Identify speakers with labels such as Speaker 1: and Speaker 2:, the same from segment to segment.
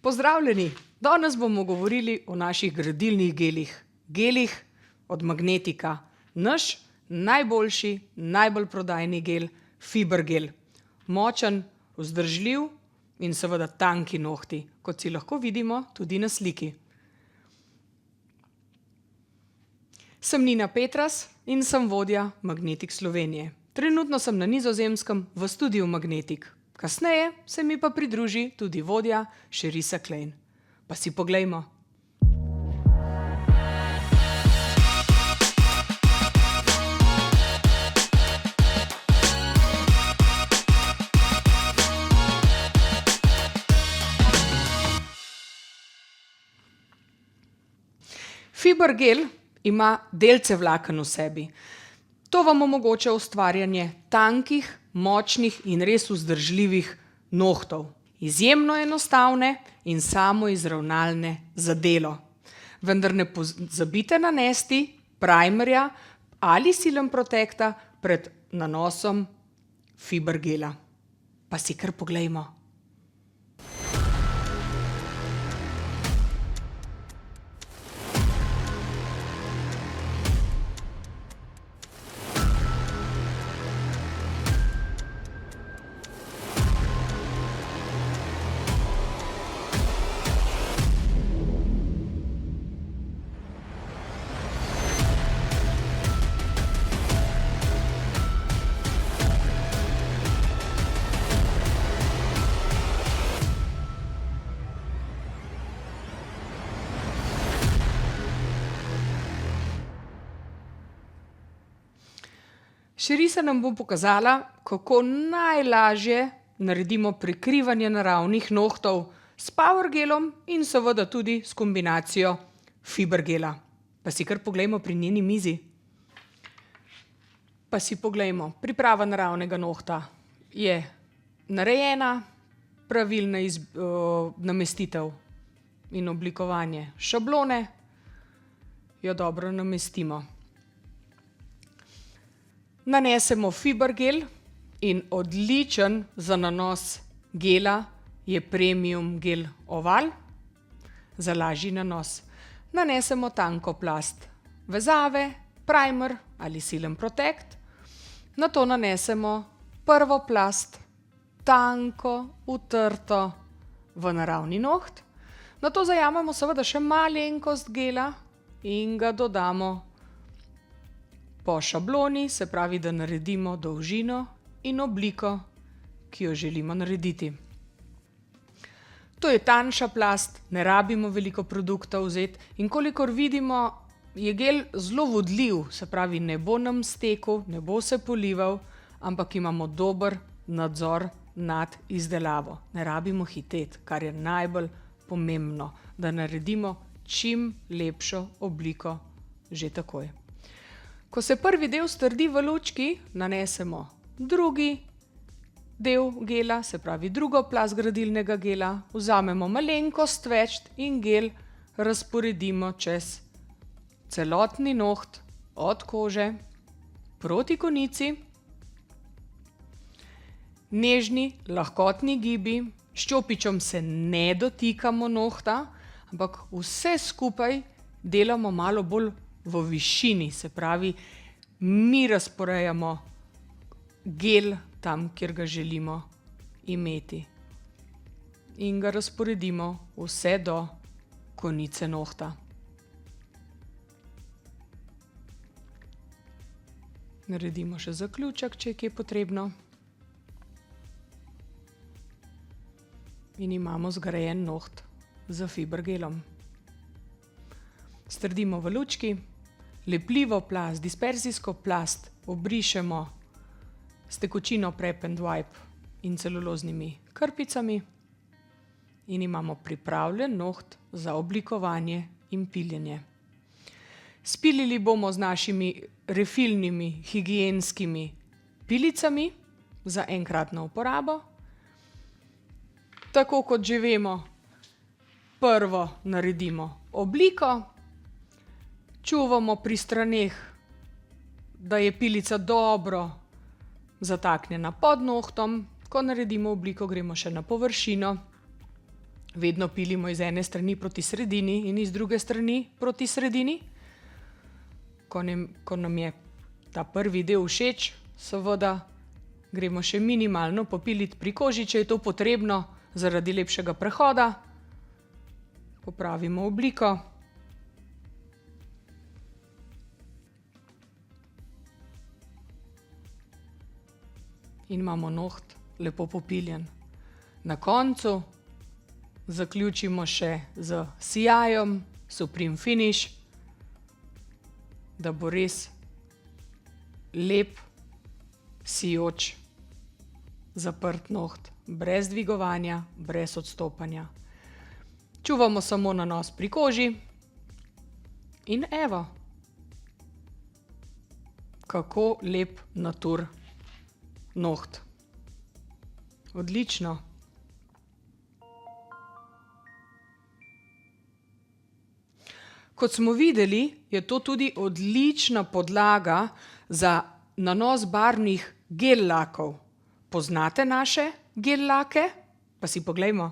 Speaker 1: Pozdravljeni! Danes bomo govorili o naših gradilnih gelih. Gelih od Magnetika. Naš najboljši, najbolj prodajni gel, Fibergel. Močen, vzdržljiv in seveda tanki nohti, kot si lahko vidimo tudi na sliki. Sem Nina Petras in sem vodja Magnetik Slovenije. Trenutno sem na Nizozemskem v studiu Magnetik. Kasneje se mi pa pridruži tudi vodja Sherisa Klein. Pa si poglejmo. Fibergel ima delce vlaken v sebi. To vam omogoča ustvarjanje tankih, močnih in res vzdržljivih nohtov. Izjemno enostavne in samoizravnalne za delo. Vendar ne pozabite nanesti primerja ali Seal & Protecta pred nanosom Fibergela. Pa si kar poglejmo. Sherisa nam bo pokazala, kako najlažje naredimo prekrivanje naravnih nohtov s Powergelom in seveda tudi s kombinacijo Fibergela. Pa si kar poglejmo pri njeni mizi. Pa si poglejmo, priprava naravnega nohta je narejena, pravilna namestitev in oblikovanje šablone, jo dobro namestimo. Nanesemo Fibergel in odličen za nanos gela je Premium Gel Oval za lažji nanos. Nanesemo tanko plast vezave, primer ali Seal & Protect. Nato nanesemo prvo plast, tanko, utrto v naravni noht. Nato zajamemo seveda še malenkost gela in ga dodamo po šabloni, se pravi, da naredimo dolžino in obliko, ki jo želimo narediti. To je tanjša plast, ne rabimo veliko produkta vzeti in kolikor vidimo, je gel zelo vodljiv, se pravi, ne bo nam stekel, ne bo se polival, ampak imamo dober nadzor nad izdelavo. Ne rabimo hiteti, kar je najbolj pomembno, da naredimo čim lepšo obliko že takoj. Ko se prvi del strdi v lučki, nanesemo drugi del gela, se pravi drugo plast gradilnega gela, vzamemo malenkost več in gel razporedimo čez celotni noht od kože proti konici. Nežni, lahkotni gibi, s čopičem se ne dotikamo nohta, ampak vse skupaj delamo malo bolj v višini, se pravi, mi razporejamo gel tam, kjer ga želimo imeti. In ga razporedimo vse do konice nohta. Naredimo še zaključek, če je kje potrebno. In imamo zgrajen noht z Fibergelom. Strdimo v lučki, lepljivo plast, disperzijsko plast obrišemo s tekočino Prep & Wipe in celuloznimi krpicami in imamo pripravljen noht za oblikovanje in piljenje. Spilili bomo z našimi refilnimi higienskimi pilicami za enkratno uporabo. Tako kot že vemo, prvo naredimo obliko, čuvamo pri straneh, da je pilica dobro zataknjena pod nohtom. Ko naredimo obliko, gremo še na površino Vedno pilimo iz ene strani proti sredini in iz druge strani proti sredini. Ko nam je ta prvi del všeč, seveda gremo še minimalno popiliti pri koži, če je to potrebno zaradi lepšega prehoda. Popravimo obliko. In imamo noht lepo popiljen. Na koncu zaključimo še z sijajem, Supreme Finish, da bo res lep, sijoč, zaprt noht, brez dvigovanja, brez odstopanja. Čuvamo samo nanos pri koži in evo, kako lep natur noht. Odlično. Kot smo videli, je to tudi odlična podlaga za nanos barvnih gel lakov. Poznate naše gel lake? Pa si poglejmo.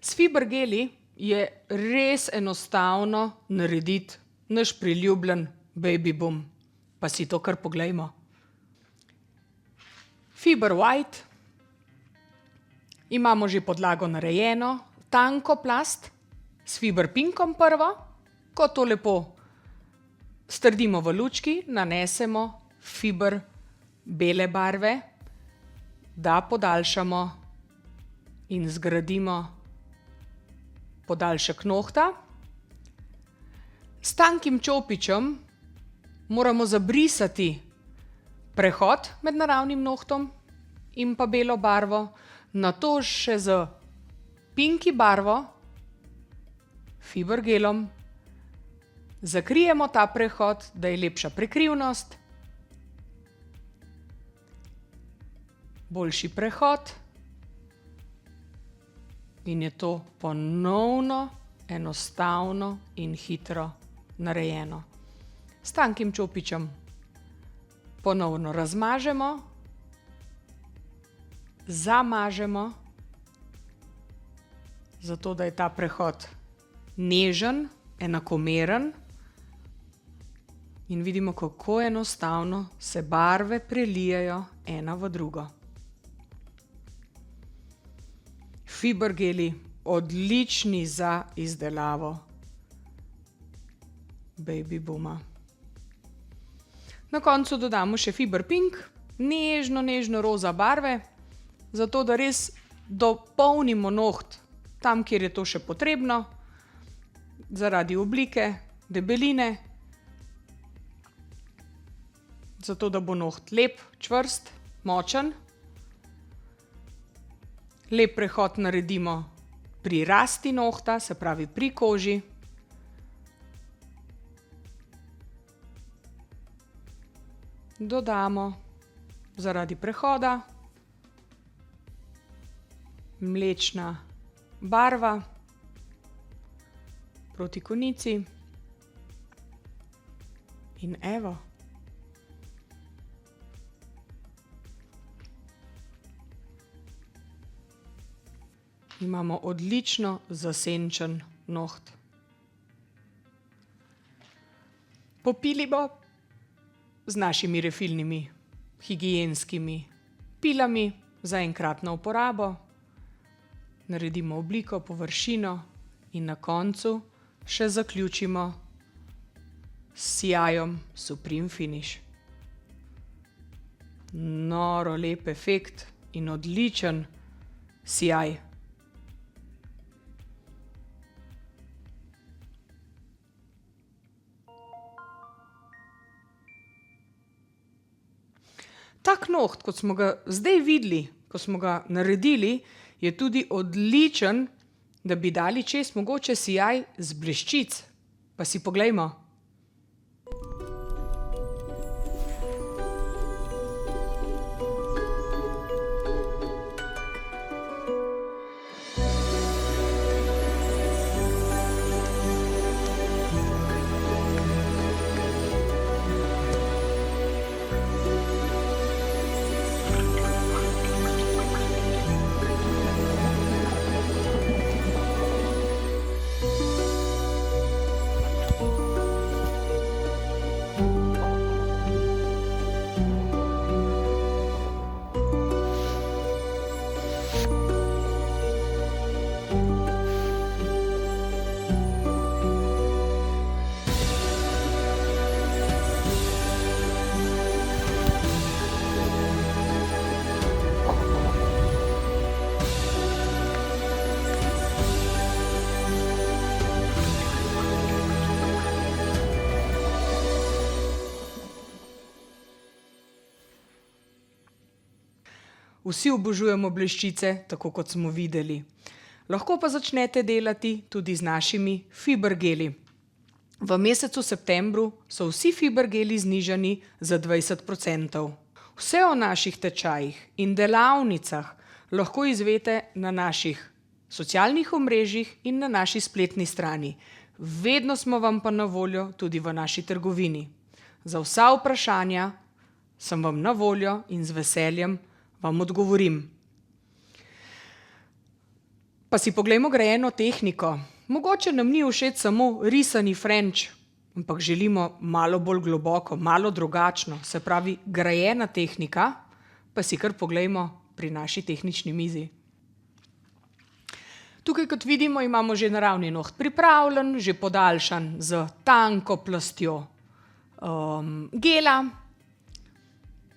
Speaker 1: S fibergeli je res enostavno narediti naš priljubljen Baby Boom. Pa si to kar poglejmo. Fiber White. Imamo že podlago narejeno, tanko plast, s Fiber Pinkom prvo. Ko to lepo strdimo v lučki, nanesemo fiber bele barve, da podaljšamo in zgradimo podaljšek nohta. S tankim čopičem moramo zabrisati prehod med naravnim nohtom in pa belo barvo, nato še z pinki barvo, fibergelom, zakrijemo ta prehod, da je lepša prekrivnost, boljši prehod. In je to ponovno, enostavno in hitro narejeno. S tankim čopičem ponovno razmažemo, zamažemo, zato da je ta prehod nežen, enakomeren in vidimo, kako enostavno se barve prelijejo ena v drugo. Fibergeli odlični za izdelavo Baby Booma. Na koncu dodamo še Fiber Pink, nežno roza barve, zato da res dopolnimo noht tam, kjer je to še potrebno, zaradi oblike, debeline, zato da bo noht lep, čvrst, močen. Lep prehod naredimo pri rasti nohta, se pravi pri koži. Dodamo zaradi prehoda mlečna barva proti konici in evo. Imamo odlično zasenčen noht. Popilimo z našimi refilnimi higienskimi pilami za enkratno uporabo. Naredimo obliko, površino in na koncu še zaključimo s sijajem Supreme Finish. Noro lep efekt in odličen sijaj. Tak noht, kot smo ga zdaj videli, ko smo ga naredili, je tudi odličen, da bi dali čez mogoče sijaj z bleščic. Pa si poglejmo. Vsi obožujemo bleščice, tako kot smo videli. Lahko pa začnete delati tudi z našimi fibergeli. V mesecu septembru so vsi fibergeli znižani za 20%. Vse o naših tečajih in delavnicah lahko izveste na naših socialnih omrežjih in na naši spletni strani. Vedno smo vam pa na voljo tudi v naši trgovini. Za vsa vprašanja sem vam na voljo in z veseljem vam odgovorim. Pa si poglejmo grajeno tehniko. Mogoče nam ni všeč samo risani frenč, ampak želimo malo bolj globoko, malo drugačno, se pravi grajena tehnika, pa si kar poglejmo pri naši tehnični mizi. Tukaj, kot vidimo, imamo že naravni noht pripravljen, že podaljšan z tanko plastjo gela,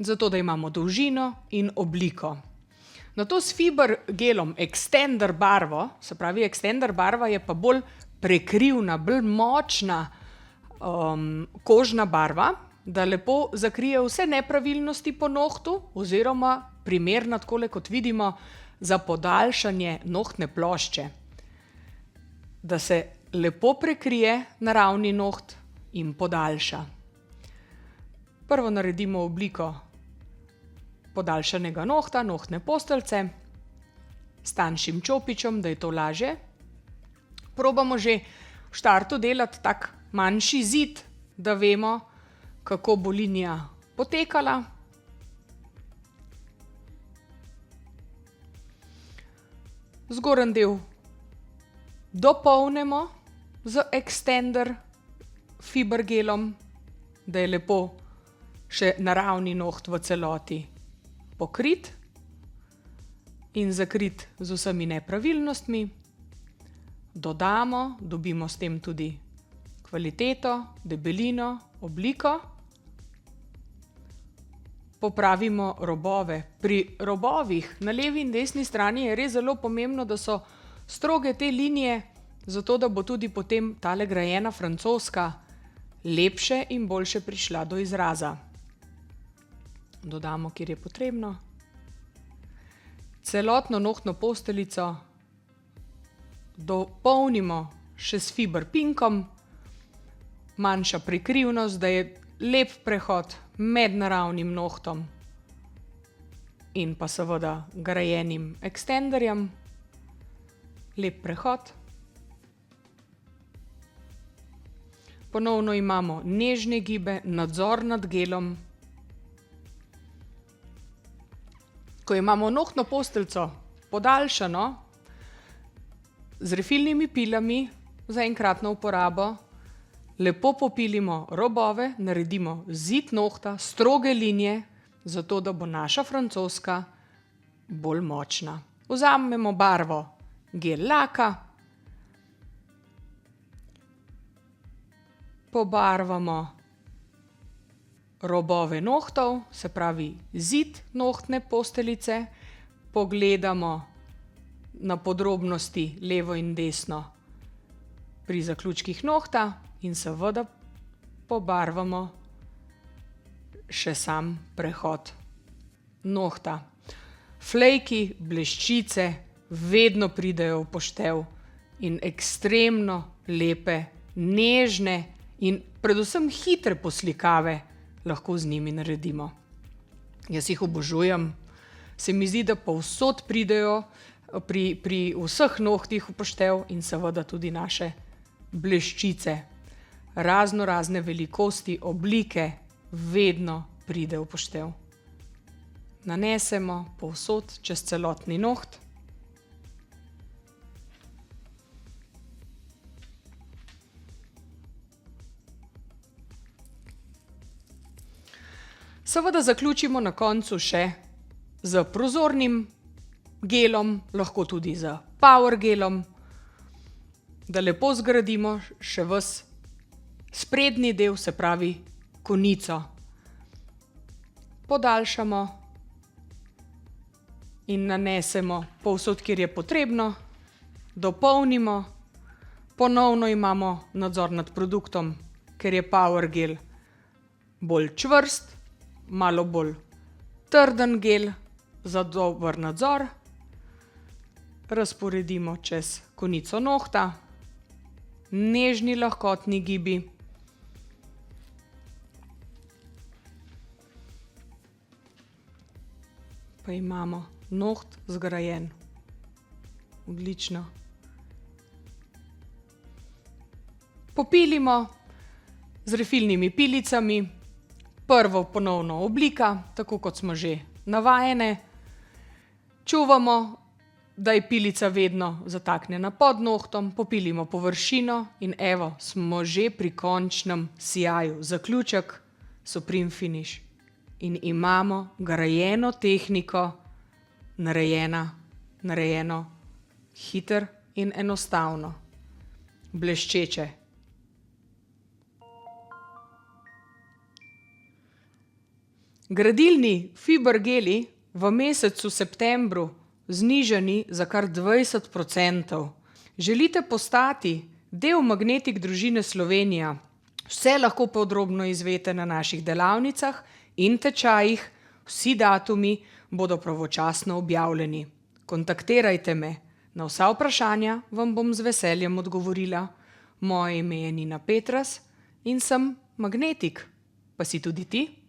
Speaker 1: zato da imamo dolžino in obliko. Nato s fiber gelom Extender barvo, se pravi Extender barva je pa bolj prekrivna, bolj močna kožna barva, da lepo zakrije vse nepravilnosti po nohtu oziroma primerna, takole kot vidimo, za podaljšanje nohtne plošče. Da se lepo prekrije naravni noht in podaljša. Prvo naredimo obliko podaljšanega nohta, nohtne posteljce, s tanjšim čopičem, da je to lažje. Probamo že v štartu delati tak manjši zid, da vemo, kako bo linija potekala. Zgornji del dopolnimo z Extender fibergelom, da je lepo še naravni noht v celoti pokrit in zakrit z vsemi nepravilnostmi. Dodamo, dobimo s tem tudi kvaliteto, debelino, obliko. Popravimo robove. Pri robovih na levi in desni strani je res zelo pomembno, da so stroge te linije, zato da bo tudi potem tale grajena francoska lepše in boljše prišla do izraza. Dodamo, kjer je potrebno. Celotno nohtno posteljico dopolnimo še s fiber pinkom, manjša prekrivnost, da je lep prehod med naravnim nohtom in pa seveda grajenim extenderjem. Lep prehod. Ponovno imamo nežne gibe, nadzor nad gelom. Ko imamo nohtno posteljico podaljšano z refilnimi pilami za enkratno uporabo, lepo popilimo robove, naredimo zid nohta, stroge linije, zato da bo naša francoska bolj močna. Vzamemo barvo gel laka, pobarvamo robove nohtov, se pravi zid nohtne posteljice, pogledamo na podrobnosti levo in desno pri zaključkih nohta in seveda pobarvamo še sam prehod nohta. Flejki, bleščice vedno pridejo v poštev in ekstremno lepe, nežne in predvsem hitre poslikave lahko z njimi naredimo. Jaz jih obožujem. Se mi zdi, da povsod pridejo pri vseh nohtih v poštev in seveda tudi naše bleščice. Razne velikosti, oblike vedno pride v poštev. Nanesemo povsod čez celotni noht. Seveda zaključimo na koncu še z prozornim gelom, lahko tudi z power gelom, da lepo zgradimo še ves sprednji del, se pravi konico. Podaljšamo in nanesemo povsod, kjer je potrebno, dopolnimo, ponovno imamo nadzor nad produktom, ker je power gel bolj čvrst, malo bolj trden gel za dober nadzor. Razporedimo čez konico nohta, nežni lahkotni gibi. Pa imamo noht zgrajen. Odlično. Popilimo z refilnimi pilicami. Prvo ponovno oblika, tako kot smo že navajene. Čuvamo, da je pilica vedno zataknjena pod nohtom, popilimo površino in evo, smo že pri končnem sijaju. Zaključek, supreme finish. In imamo grajeno tehniko, narejeno hitro in enostavno. Bleščeče. Gradilni fiber geli v mesecu septembru znižani za kar 20%. Želite postati del Magnetik družine Slovenija? Vse lahko podrobno izveste na naših delavnicah in tečajih, vsi datumi bodo pravočasno objavljeni. Kontaktirajte me. Na vsa vprašanja vam bom z veseljem odgovorila. Moje ime je Nina Petras in sem magnetik. Pa si tudi ti?